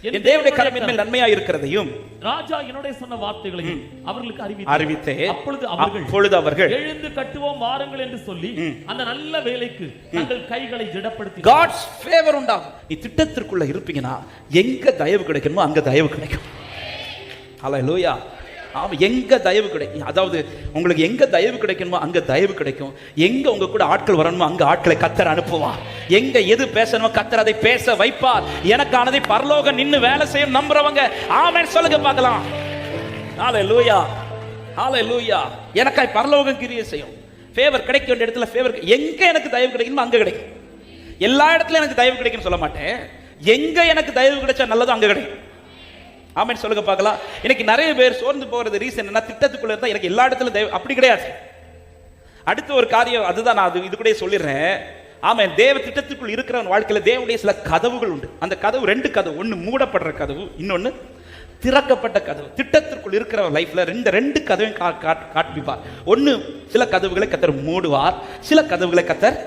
என் தேவனுடைய கரம் என் மேல் நன்மையாய் இருக்கிறதையும் ராஜா என்னுடைய சொன்ன வார்த்தைகளையும் அவர்களுக்கு அறிவித்தே அப்பொழுது அவர்கள் எழுந்து கட்டுவோம் வாருங்கள் என்று சொல்லி அந்த நல்ல வேலைக்கு தங்கள் கைகளை திடப்படுத்தி God's favor உண்டாகும். நீ திட்டத்திற்குள்ள இருப்பீங்கன்னா எங்க தயவு கிடைக்கணுமோ அங்க தயவு கிடைக்கும். ஹல்லேலூயா. ஆமா, எங்க தயவு கிடைக்கும், அதாவது உங்களுக்கு எங்க தயவு கிடைக்கணுமோ அங்க தயவு கிடைக்கும். எங்க உங்க கூட ஆட்கள் வரணுமோ அங்க ஆட்களை கர்த்தர் அனுப்புவார். எங்க எது பேசணுமோ கர்த்தர் அதை பேச வைப்பார். எனக்கானதை பரலோகம் நின்னு வேலை செய்யும் நம்புறவங்க ஆமென் சொல்லுங்க பார்க்கலாம். ஹல்லேலூயா, ஹல்லேலூயா. எனக்காய் பரலோகம் கிரியை செய்யும். ஃபேவர் கிடைக்க வேண்டிய இடத்துல ஃபேவர், எங்க எனக்கு தயவு கிடைக்கணுமோ அங்க கிடைக்கும். எல்லா இடத்துலயும் எனக்கு தயவு கிடைக்கும்னு சொல்ல மாட்டேன். எங்க எனக்கு தயவு கிடைச்சா நல்லதோ அங்க கிடைக்கும். ஆமென் சொல்லுங்க பார்க்கலாம். இன்னைக்கு நிறைய பேர் சோர்ந்து போறது ரீசன் என்ன, திட்டத்துக்குள்ள இருந்தா எனக்கு எல்லா இடத்துல தயவு, அப்படி கிடையாது. அடுத்த ஒரு காரியம் அதுதான், நான் இது கூட சொல்லிடுறேன். ஆமென். தேவ திட்டத்துக்குள் இருக்கிறவன் வாழ்க்கையில தேவனுடைய சில கதவுகள் உண்டு. அந்த கதவு ரெண்டு கதவு, ஒன்னு மூடப்படுற கதவு, இன்னொன்னு திறக்கப்பட்ட கதவு. திட்டத்திற்குள் இருக்கிற லைஃப்ல ரெண்டு கதவையும் காண்பிப்பார். ஒன்னு சில கதவுகளை கர்த்தர் மூடுவார், சில கதவுகளை கர்த்தர்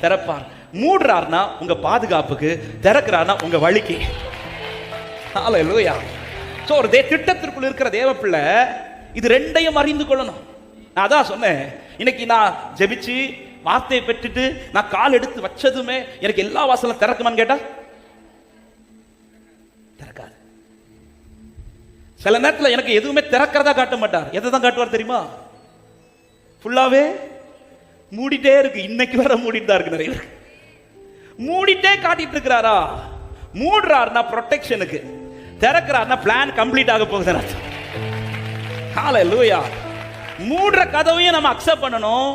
திறப்பார். மூடுறார்னா உங்க பாதுகாப்புக்கு, திறக்கிறார்னா உங்க வழிக்கு. ஹல்லேலூயா. சோ ஒரு திட்டத்திற்குள் இருக்கிற தேவ பிள்ளை இது ரெண்டையும் அறிந்து கொள்ளணும். நான் அதான் சொன்னேன், இன்னைக்கு நான் ஜெபிச்சு வார்த்தையை பெற்றுட்டு நான் கால் எடுத்து வச்சதுமே எனக்கு எல்லா வாசலும் திறக்குமான்னு கேட்டா திறக்காது. சில நேரத்தில் எனக்கு எதுவுமே திறக்கிறதா காட்ட மாட்டார். எதை தான் காட்டுவார் தெரியுமா? ஃபுல்லாவே மூடிட்டே இருக்கு. இன்னைக்கு வர மூடிட்டு தான் இருக்கு. நிறைய மூடிட்டே காட்டிட்டு இருக்கிறாரா? மூடுறாருன்னா ப்ரொடெக்ஷனுக்கு, திறக்கிறாருன்னா பிளான் கம்ப்ளீட் ஆக போகுது. ஹல்லேலூயா. மூடுற கதவையும் நம்ம அக்செப்ட் பண்ணணும்,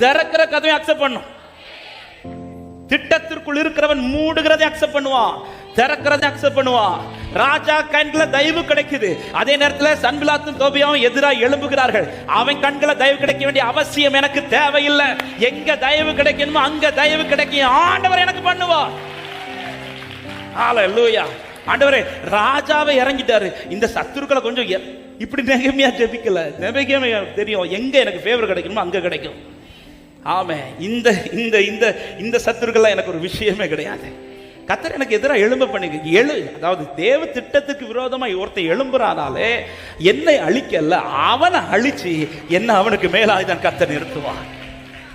திறக்கிற கதவையும் அக்செப்ட் பண்ணணும். திட்டத்திற்குள் இருக்கிறவன் மூடுகிறதை அக்செப்ட் பண்ணுவான், திறக்கிறதை அக்செப்ட் பண்ணுவான். ராஜா கண்களை தயவு கிடைக்குது, அதே நேரத்தில் சன்பிலாத்தும் தோபியாவும் எதிராக எழும்புகிறார்கள். அவன் கண்களை தயவு கிடைக்க வேண்டிய அவசியம் எனக்கு தேவையில்லை. எங்க தயவு கிடைக்கணுமோ அங்க தயவு கிடைக்கும். ஆண்டவர் எனக்கு பண்ணுவார். ஹல்லேலூயா. ஆண்டவரே, ராஜாவை இறங்கிட்டாரு, இந்த சத்துருக்களை கொஞ்சம் இப்படி நெகமியா ஜெபிக்கல. நெகமியா தெரியும் எங்க எனக்கு ஃபேவர் கிடைக்கணுமோ அங்க கிடைக்கும். ஆமே. இந்த இந்த இந்த இந்த சத்துருக்கள் எனக்கு ஒரு விஷயமே கிடையாது. கர்த்தர் எனக்கு எதிராக எழும்ப பண்ணி அதாவது தேவ திட்டத்துக்கு விரோதமா ஒருத்தர் எழும்புறானாலே என்னை அழிக்கல, அவனை அழிச்சு என்ன அவனுக்கு மேலாதான் கர்த்தர் நிறுத்துவார்.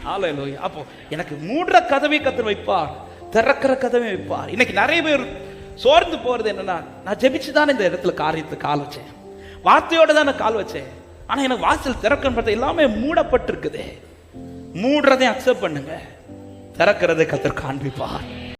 ஹல்லேலூயா. அப்போ எனக்கு மூடுற கதவை கர்த்தர் வைப்பார், திறக்கிற கதவை வைப்பார். இன்னைக்கு நிறைய பேர் சோர்ந்து போறது என்னன்னா, நான் ஜெபிச்சு தான் இந்த இடத்துல காரியத்தை கால் வச்சேன், வார்த்தையோட தான் நான் கால் வச்சேன், ஆனா எனக்கு வாசல் திறக்கணும் எல்லாமே மூடப்பட்டிருக்குது. மூடுறதை அக்செப்ட் பண்ணுங்க, திறக்கிறதை கர்த்தர் காண்பிப்பார்.